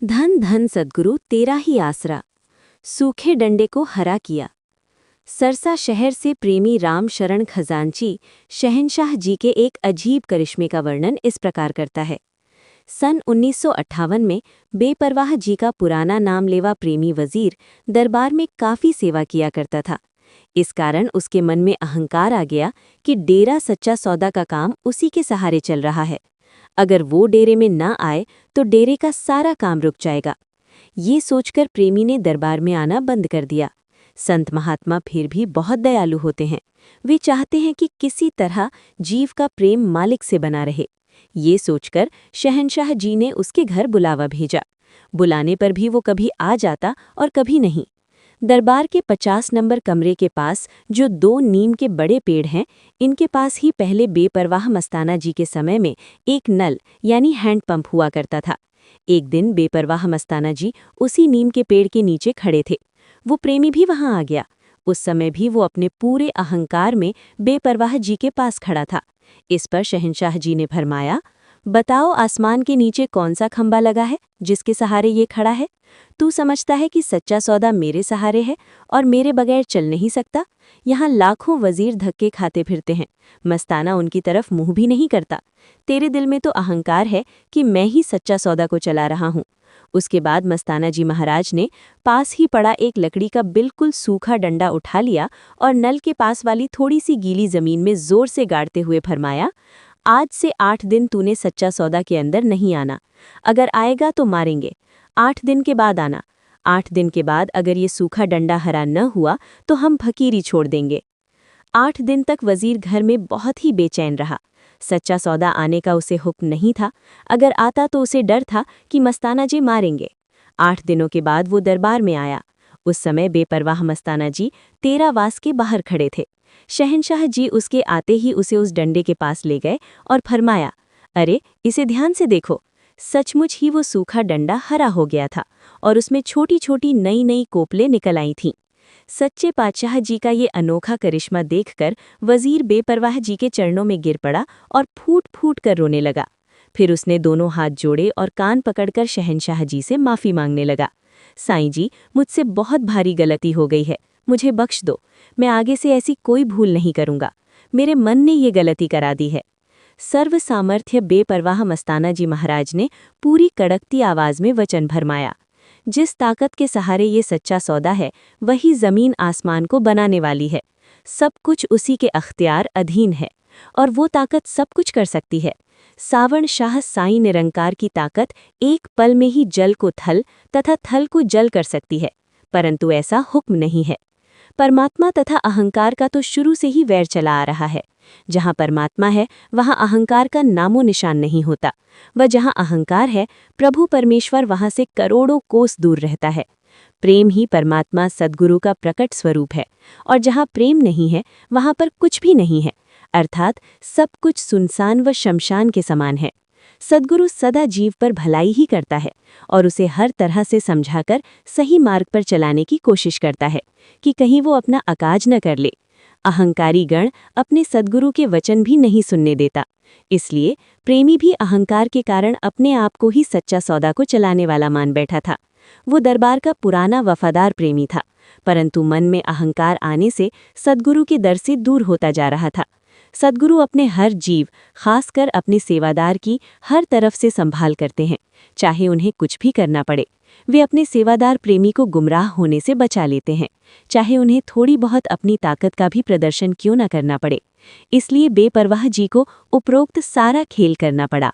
धन धन सद्गुरु तेरा ही आसरा, सूखे डंडे को हरा किया। सरसा शहर से प्रेमी राम शरण खजांची शहंशाह जी के एक अजीब करिश्मे का वर्णन इस प्रकार करता है। सन 1958 में बेपरवाह जी का पुराना नाम लेवा प्रेमी वजीर दरबार में काफी सेवा किया करता था। इस कारण उसके मन में अहंकार आ गया कि डेरा सच्चा सौदा का काम उसी के सहारे चल रहा है। अगर वो डेरे में न आए तो डेरे का सारा काम रुक जाएगा। ये सोचकर प्रेमी ने दरबार में आना बंद कर दिया। संत महात्मा फिर भी बहुत दयालु होते हैं। वे चाहते हैं कि किसी तरह जीव का प्रेम मालिक से बना रहे। ये सोचकर शहंशाह जी ने उसके घर बुलावा भेजा। बुलाने पर भी वो कभी आ जाता और कभी नहीं। दरबार के 50 नंबर कमरे के पास जो 2 नीम के बड़े पेड़ हैं, इनके पास ही पहले बेपरवाह मस्ताना जी के समय में एक नल यानी हैंडपंप हुआ करता था। एक दिन बेपरवाह मस्ताना जी उसी नीम के पेड़ के नीचे खड़े थे। वो प्रेमी भी वहां आ गया। उस समय भी वो अपने पूरे अहंकार में बेपरवाह जी के पास खड़ा था। इस पर शहंशाह जी ने फरमाया, बताओ आसमान के नीचे कौन सा खंबा लगा है जिसके सहारे ये खड़ा है? तू समझता है कि सच्चा सौदा मेरे सहारे है और मेरे बगैर चल नहीं सकता? यहाँ लाखों वजीर धक्के खाते फिरते हैं, मस्ताना उनकी तरफ मुंह भी नहीं करता। तेरे दिल में तो अहंकार है कि मैं ही सच्चा सौदा को चला रहा हूँ। उसके बाद मस्ताना जी महाराज ने पास ही पड़ा एक लकड़ी का बिल्कुल सूखा डंडा उठा लिया और नल के पास वाली थोड़ी सी गीली जमीन में जोर से गाड़ते हुए फरमाया, आज से 8 दिन तूने सच्चा सौदा के अंदर नहीं आना। अगर आएगा तो मारेंगे। 8 दिन के बाद आना। 8 दिन के बाद अगर ये सूखा डंडा हरा न हुआ तो हम फकीरी छोड़ देंगे। 8 दिन तक वजीर घर में बहुत ही बेचैन रहा। सच्चा सौदा आने का उसे हुक्म नहीं था। अगर आता तो उसे डर था कि मस्ताना जी मारेंगे। 8 दिनों के बाद वो दरबार में आया। उस समय बेपरवाह मस्ताना जी तेरावास के बाहर खड़े थे। शहंशाह जी उसके आते ही उसे उस डंडे के पास ले गए और फरमाया, अरे इसे ध्यान से देखो। सचमुच ही वो सूखा डंडा हरा हो गया था और उसमें छोटी छोटी नई नई कोपलें निकल आई थीं। सच्चे पातशाह जी का ये अनोखा करिश्मा देखकर वजीर बेपरवाह जी के चरणों में गिर पड़ा और फूट फूट कर रोने लगा। फिर उसने दोनों हाथ जोड़े और कान पकड़कर शहंशाह जी से माफ़ी मांगने लगा। साईं जी, मुझसे बहुत भारी गलती हो गई है, मुझे बख्श दो। मैं आगे से ऐसी कोई भूल नहीं करूँगा। मेरे मन ने ये गलती करा दी है। सर्व सामर्थ्य बेपरवाह मस्ताना जी महाराज ने पूरी कड़कती आवाज़ में वचन भरमाया, जिस ताकत के सहारे ये सच्चा सौदा है वही ज़मीन आसमान को बनाने वाली है। सब कुछ उसी के अख्तियार अधीन है और वो ताकत सब कुछ कर सकती है। सावण शाह साईं निरंकार की ताकत एक पल में ही जल को थल तथा थल को जल कर सकती है, परंतु ऐसा हुक्म नहीं है। परमात्मा तथा अहंकार का तो शुरू से ही वैर चला आ रहा है। जहाँ परमात्मा है वहाँ अहंकार का नामो निशान नहीं होता। वह जहाँ अहंकार है प्रभु परमेश्वर वहाँ से करोड़ों कोस दूर रहता है। प्रेम ही परमात्मा सद्गुरु का प्रकट स्वरूप है और जहाँ प्रेम नहीं है वहाँ पर कुछ भी नहीं है, अर्थात सब कुछ सुनसान व शमशान के समान है। सद्गुरु सदा जीव पर भलाई ही करता है और उसे हर तरह से समझाकर सही मार्ग पर चलाने की कोशिश करता है कि कहीं वो अपना अकाज न कर ले। अहंकारी गण अपने सद्गुरु के वचन भी नहीं सुनने देता। इसलिए प्रेमी भी अहंकार के कारण अपने आप को ही सच्चा सौदा को चलाने वाला मान बैठा था। वो दरबार का पुराना वफादार प्रेमी था, परंतु मन में अहंकार आने से सद्गुरु के दर से दूर होता जा रहा था। सद्गुरु अपने हर जीव, खासकर अपने सेवादार की हर तरफ से संभाल करते हैं, चाहे उन्हें कुछ भी करना पड़े। वे अपने सेवादार प्रेमी को गुमराह होने से बचा लेते हैं, चाहे उन्हें थोड़ी बहुत अपनी ताकत का भी प्रदर्शन क्यों न करना पड़े। इसलिए बेपरवाह जी को उपरोक्त सारा खेल करना पड़ा।